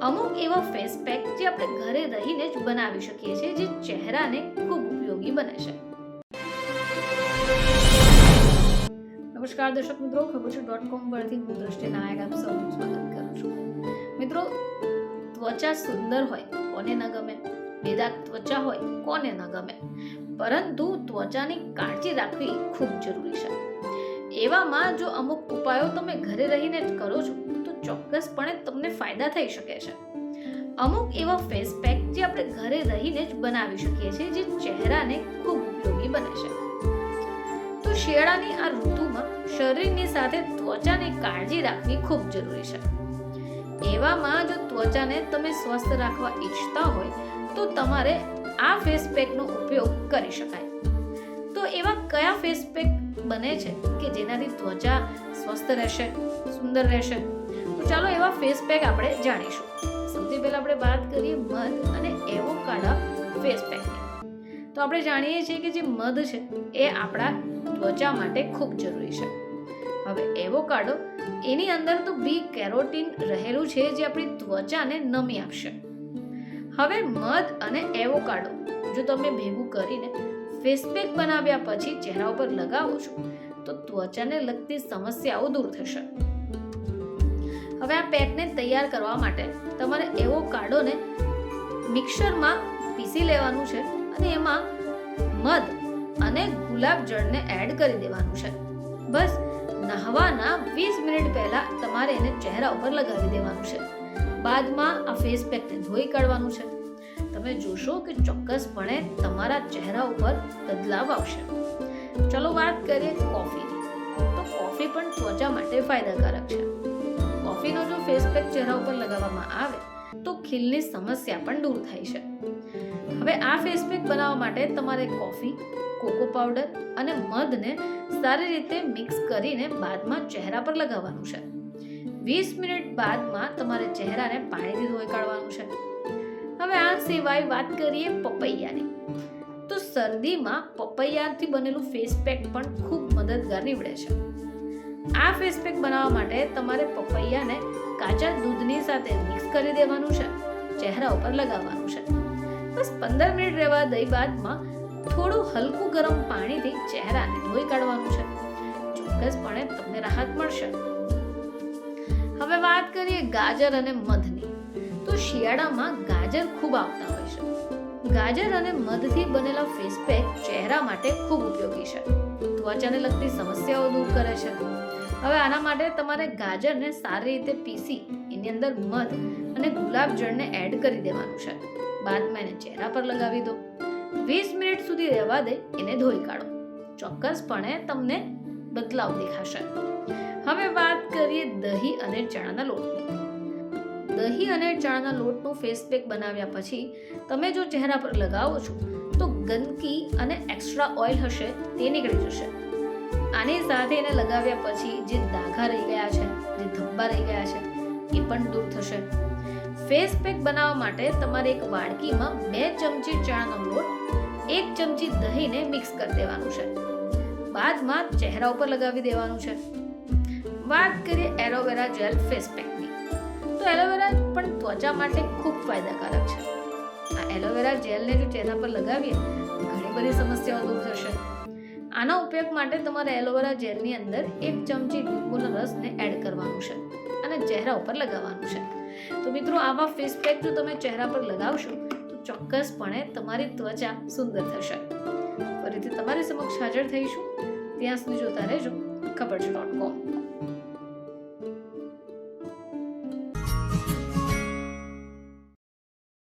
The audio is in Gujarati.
અમુક એવા ફેસ પેક જે આપણે ઘરે રહીને જ બનાવી શકીએ છીએ, જે ચહેરાને ખૂબ ઉપયોગી બને છે. નમસ્કાર દર્શક મિત્રો, ખબર.com પરથી હું દ્રષ્ટિ નાયક આપ સૌનું સ્વાગત કરું છું. મિત્રો, ત્વચા સુંદર હોય કોને ન ગમે, બેદાગ ત્વચા હોય કોને ન ગમે, પરંતુ ત્વચાની કાળજી રાખવી ખૂબ જરૂરી છે. એવામાં જો અમુક ઉપાયો તમે ઘરે રહીને જ કરો છો તો ચોક્કસપણે તમને ફાયદા થઈ શકે છે. અમુક એવા ફેસ પેક જે આપણે ઘરે રહીને જ બનાવી શકીએ છીએ, જે ચહેરાને ખૂબ ઉપયોગી બને છે. તો શિયાળાની આ ઋતુમાં શરીરની સાથે ત્વચાની કાળજી રાખવી ખૂબ જરૂરી છે. એવામાં જો ત્વચાને તમે સ્વસ્થ રાખવા ઈચ્છતા હોય તો તમારે આ ફેસ પેકનો ઉપયોગ કરી શકાય. તો એવા કયા ફેસ પેક બને છે કે જેનાથી ત્વચા સ્વસ્થ રહેશે, સુંદર રહેશે? તો ચાલો એવા ફેસ પેક આપણે જાણીશું. સૌથી પહેલા આપણે વાત કરીએ મધ અને એવોકાડો ફેસ પેકની. તો આપણે જાણીએ છીએ કે જે મધ છે એ આપણા ત્વચા માટે ખૂબ જરૂરી છે. હવે એવોકાડો, એની અંદર તો બી કેરોટીન રહેલું છે જે આપણી ત્વચાને નમી આપશે. હવે મધ અને એવોકાડો જો તમે ભેગું કરીને ફેસ પેક બનાવ્યા પછી ચહેરા ઉપર લગાવો છો તો ત્વચાને લગતી સમસ્યાઓ દૂર થશે. હવે આ પેકને તૈયાર કરવા માટે તમારે એવોકાડોને મિક્સરમાં પીસી લેવાનું છે અને એમાં મધ અને ગુલાબ જળને એડ કરી દેવાનું છે. બસ નહાવાના 20 મિનિટ પહેલા તમારે એને ચહેરા ઉપર લગાવી દેવાનું છે. બાદમાં આ ફેસ પેકને ધોઈ કાઢવાનું છે. તમે જોશો કે ચોક્કસપણે તમારા ચહેરા ઉપર બદલાવ આવશે. ચલો વાત કરીએ કોફીની. તો કોફી પણ ત્વચા માટે ફાયદાકારક છે. કોફીનો જો ફેસ પેક ચહેરા ઉપર લગાવવામાં આવે તો ખીલની સમસ્યા પણ દૂર થાય છે. હવે આ ફેસ પેક બનાવવા માટે તમારે કોફી, કોકો પાવડર અને મધને સારી રીતે મિક્સ કરીને બાદમાં ચહેરા પર લગાવવાનું છે. 20 મિનિટ બાદમાં તમારે ચહેરાને પાણીથી ધોઈ કાઢવાનું છે. હવે આ સિવાય વાત કરીએ પપૈયાની. તો શરદીમાં પપૈયાથી બનેલું ફેસ પેક પણ ખૂબ મદદગાર નીવડે છે. આ ફેસ પેક બનાવવા માટે તમારે પપૈયાને કાચા દૂધની સાથે મિક્સ કરી દેવાનું છે, ચહેરા ઉપર લગાવવાનું છે. બસ 15 મિનિટ રહેવા દઈ બાદમાં થોડું હલકું ગરમ પાણીથી ચહેરાને ધોઈ કાઢવાનું છે. ચોક્કસપણે તમને રાહત મળશે. હવે વાત કરીએ ગાજર અને મધની. તો શિયાળામાં ગાજર ખૂબ આવતા હોય છે. ગાજર અને મધથી બનેલા ફેસ પેક ચહેરા માટે ખૂબ ઉપયોગી છે. ત્વચાને લગતી સમસ્યાઓ દૂર કરે છે. હવે આના માટે તમારે ગાજરને સારી રીતે પીસી એની અંદર મધ અને ગુલાબ જળને એડ કરી દેવાનું છે. બાદમાં એને ચહેરા પર લગાવી દો. 20 મિનિટ સુધી રહેવા દે, એને ધોઈ કાઢો. ચોક્કસપણે તમને બદલાવ દેખાશે. હવે વાત કરીએ દહીં અને ચણાના લોટની. દહીં અને ચણાના લોટનું ફેસ પેક બનાવ્યા પછી તમે જો ચહેરા પર લગાવો છો તો ગંદકી અને એક્સ્ટ્રા ઓઇલ હશે તે નીકળી જશે. આની સાથે એને લગાવ્યા પછી જે ડાઘા રહી ગયા છે, જે ધબ્બા રહી ગયા છે, એ પણ દૂર થશે. ફેસ પેક બનાવવા માટે તમારે એક વાડકીમાં 2 ચમચી ચણાનો લોટ, 1 ચમચી દહીંને મિક્સ કરી દેવાનું છે. બાદમાં ચહેરા ઉપર લગાવી દેવાનું છે. વાત કરીએ એલોવેરા જેલ ફેસ પેકની. તો એલોવેરા પણ ત્વચા માટે ખૂબ ફાયદાકારક છે. આ એલોવેરા જેલને જો ચહેરા પર લગાવીએ ઘણી બધી સમસ્યાઓ દૂર થશે. આના ઉપયોગ માટે તમારે એલોવેરા જેલની અંદર 1 ચમચી લીંબુના રસને એડ કરવાનું છે અને ચહેરા ઉપર લગાવવાનું છે. તો મિત્રો, આવા ફેસ પેક જો તમે ચહેરા પર લગાવશો તો ચોક્કસપણે તમારી ત્વચા સુંદર થશે. ફરીથી તમારી સમક્ષ હાજર થઈશું. ત્યાં સુધી જોતા રહેજો ખબર.com.